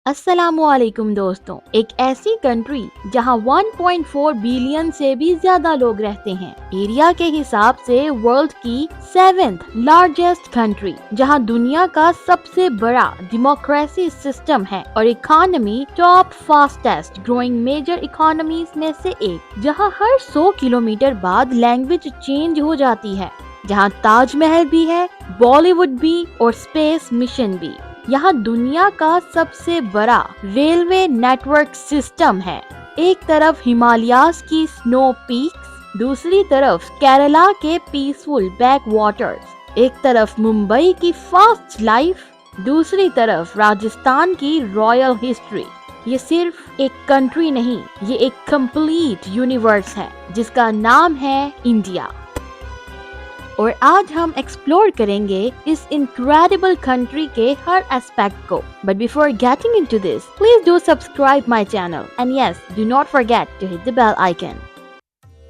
अस्सलामुअलैकुम दोस्तों। एक ऐसी कंट्री जहां 1.4 बिलियन से भी ज्यादा लोग रहते हैं, एरिया के हिसाब से वर्ल्ड की 7th लार्जेस्ट कंट्री, जहां दुनिया का सबसे बड़ा डेमोक्रेसी सिस्टम है और economy top fastest growing major economies में से एक, जहां हर 100 किलोमीटर बाद लैंग्वेज चेंज हो जाती है, जहां ताजमहल भी है, बॉलीवुड भी और स्पेस मिशन भी। यहाँ दुनिया का सबसे बड़ा रेलवे नेटवर्क सिस्टम है। एक तरफ हिमालयाज की स्नो पीक्स, दूसरी तरफ केरला के पीसफुल बैक वाटर्स, एक तरफ मुंबई की फास्ट लाइफ, दूसरी तरफ राजस्थान की रॉयल हिस्ट्री। ये सिर्फ एक कंट्री नहीं, ये एक कंप्लीट यूनिवर्स है जिसका नाम है इंडिया। और आज हम एक्सप्लोर करेंगे इस इनक्रेडिबल कंट्री के हर एस्पेक्ट को। But before getting into this, please do subscribe my channel and yes, do not forget to hit the bell icon.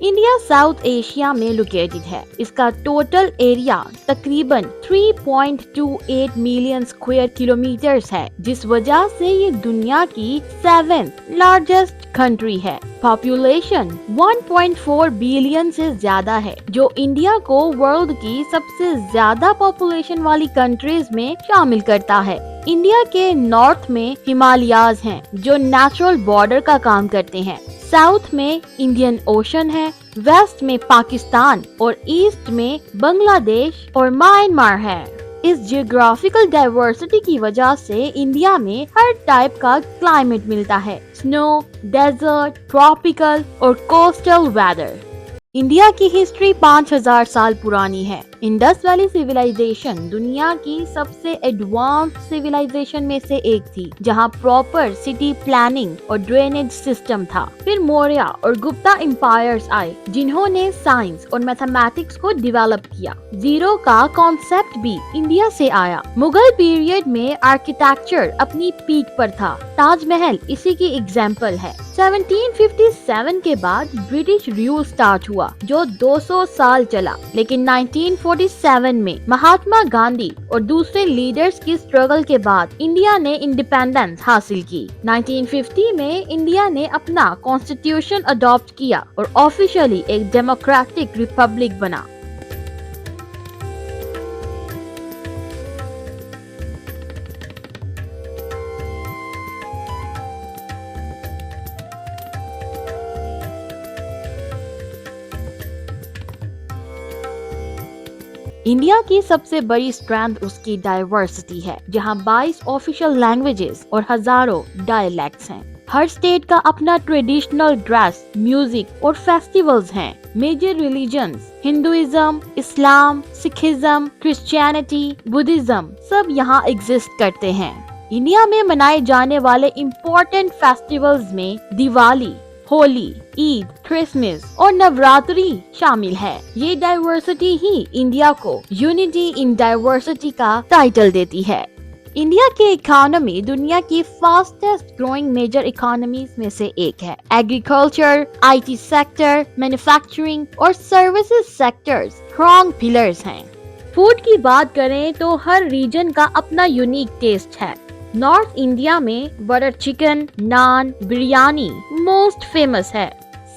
India South Asia में लोकेटेड है। इसका टोटल एरिया तकरीबन 3.28 मिलियन स्क्वायर किलोमीटर्स है, जिस वजह से ये दुनिया की 7th लार्जेस्ट कंट्री है। पॉपुलेशन 1.4 बिलियन से ज्यादा है, जो इंडिया को वर्ल्ड की सबसे ज्यादा पॉपुलेशन वाली कंट्रीज में शामिल करता है। इंडिया के नॉर्थ में हिमालयाज हैं, जो नेचुरल बॉर्डर का काम करते हैं। साउथ में इंडियन ओशन है, वेस्ट में पाकिस्तान और ईस्ट में बांग्लादेश और म्यांमार है। इस जियोग्राफिकल डाइवर्सिटी की वजह से इंडिया में हर टाइप का क्लाइमेट मिलता है, स्नो, डेजर्ट, ट्रॉपिकल और कोस्टल वेदर। इंडिया की हिस्ट्री 5000 साल पुरानी है। इंडस वैली सिविलाइजेशन दुनिया की सबसे एडवांस सिविलाइजेशन में से एक थी, जहां प्रॉपर सिटी प्लानिंग और ड्रेनेज सिस्टम था। फिर मौर्य और गुप्ता एम्पायर्स आए, जिन्होंने साइंस और मैथमेटिक्स को डेवलप किया। जीरो का कॉन्सेप्ट भी इंडिया से आया। मुगल पीरियड में आर्किटेक्चर अपनी पीक पर था। ताजमहल इसी की एग्जाम्पल है। 1757 के बाद ब्रिटिश रूल स्टार्ट हुआ, जो 200 साल चला, लेकिन 1947 में महात्मा गांधी और दूसरे लीडर्स की स्ट्रगल के बाद इंडिया ने इंडिपेंडेंस हासिल की। 1950 में इंडिया ने अपना कॉन्स्टिट्यूशन अडॉप्ट किया और ऑफिशियली एक डेमोक्रेटिक रिपब्लिक बना। इंडिया की सबसे बड़ी स्ट्रेंथ उसकी डाइवर्सिटी है, जहां 22 ऑफिशियल लैंग्वेजेस और हजारों डायलेक्ट्स हैं। हर स्टेट का अपना ट्रेडिशनल ड्रेस, म्यूजिक और फेस्टिवल्स हैं। मेजर रिलीजन्स हिंदुइज्म, इस्लाम, सिखिज्म, क्रिश्चियनिटी, बुद्धिज्म सब यहाँ एग्जिस्ट करते हैं। इंडिया में मनाए जाने वाले इम्पोर्टेंट फेस्टिवल्स में दिवाली, होली, ईद, क्रिसमस और नवरात्रि शामिल है। ये डाइवर्सिटी ही इंडिया को यूनिटी इन डाइवर्सिटी का टाइटल देती है। इंडिया की इकोनॉमी दुनिया की फास्टेस्ट ग्रोइंग मेजर इकोनॉमीज में से एक है। एग्रीकल्चर, आईटी सेक्टर, मैन्युफैक्चरिंग और सर्विसेज सेक्टर्स स्ट्रॉन्ग पिलर्स हैं। फूड की बात करें तो हर रीजन का अपना यूनिक टेस्ट है। नॉर्थ इंडिया में बटर चिकन, नान, बिरयानी मोस्ट फेमस है।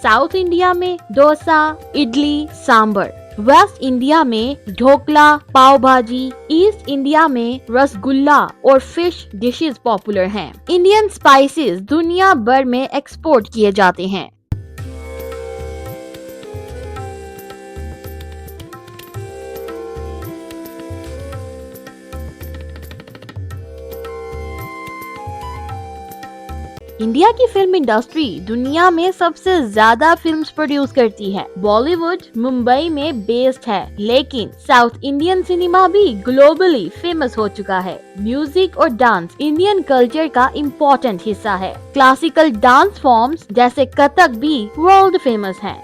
साउथ इंडिया में डोसा, इडली, सांबर। वेस्ट इंडिया में ढोकला, पाव भाजी। ईस्ट इंडिया में रसगुल्ला और फिश डिशेस पॉपुलर हैं। इंडियन स्पाइसेस दुनिया भर में एक्सपोर्ट किए जाते हैं। इंडिया की फिल्म इंडस्ट्री दुनिया में सबसे ज्यादा फिल्म्स प्रोड्यूस करती है। बॉलीवुड मुंबई में बेस्ड है, लेकिन साउथ इंडियन सिनेमा भी ग्लोबली फेमस हो चुका है। म्यूजिक और डांस इंडियन कल्चर का इम्पोर्टेंट हिस्सा है। क्लासिकल डांस फॉर्म्स जैसे कथक भी वर्ल्ड फेमस हैं।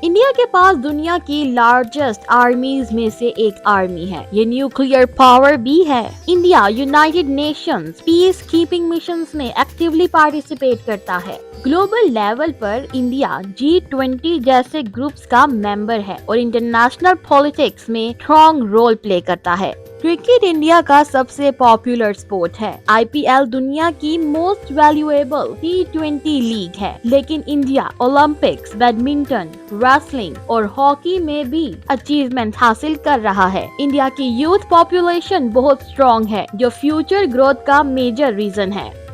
इंडिया के पास दुनिया की लार्जेस्ट आर्मीज में से एक आर्मी है। ये न्यूक्लियर पावर भी है। India United Nations peace keeping missions में एक्टिवली पार्टिसिपेट करता है। ग्लोबल लेवल पर इंडिया G20 जैसे ग्रुप्स का मेंबर है और इंटरनेशनल पॉलिटिक्स में स्ट्रॉन्ग रोल प्ले करता है। क्रिकेट इंडिया का सबसे पॉपुलर स्पोर्ट है। IPL दुनिया की मोस्ट वैल्यूएबल T20 लीग है, लेकिन इंडिया ओलंपिक्स, बैडमिंटन, रेसलिंग और हॉकी में भी अचीवमेंट हासिल कर रहा है। इंडिया की यूथ पॉपुलेशन बहुत स्ट्रॉन्ग है, जो फ्यूचर ग्रोथ का मेजर रीजन है।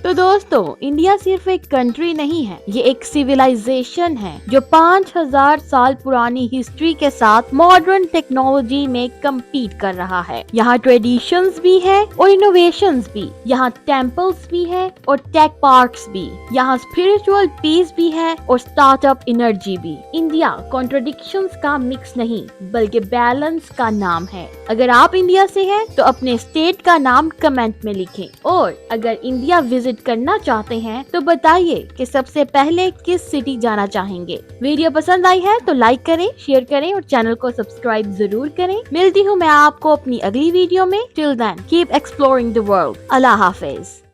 तो दोस्तों, इंडिया सिर्फ एक कंट्री नहीं है, ये एक सिविलाइजेशन है जो 5000 साल पुरानी हिस्ट्री के साथ मॉडर्न टेक्नोलॉजी में कम्पीट कर रहा है। यहाँ ट्रेडिशंस भी है और इनोवेशंस भी, यहाँ टेम्पल्स भी है और टेक पार्क्स भी, यहाँ स्पिरिचुअल पीस भी है और स्टार्टअप एनर्जी भी। इंडिया कॉन्ट्रडिक्शंस का मिक्स नहीं, बल्कि बैलेंस का नाम है। अगर आप इंडिया से हैं, तो अपने स्टेट का नाम कमेंट में लिखें, और अगर इंडिया विजिट करना चाहते हैं तो बताइए कि सबसे पहले किस सिटी जाना चाहेंगे। वीडियो पसंद आई है तो लाइक करें, शेयर करें और चैनल को सब्सक्राइब जरूर करें। मिलती हूँ मैं आपको अपनी अगली वीडियो में। Till then keep exploring the world. Allah Hafiz.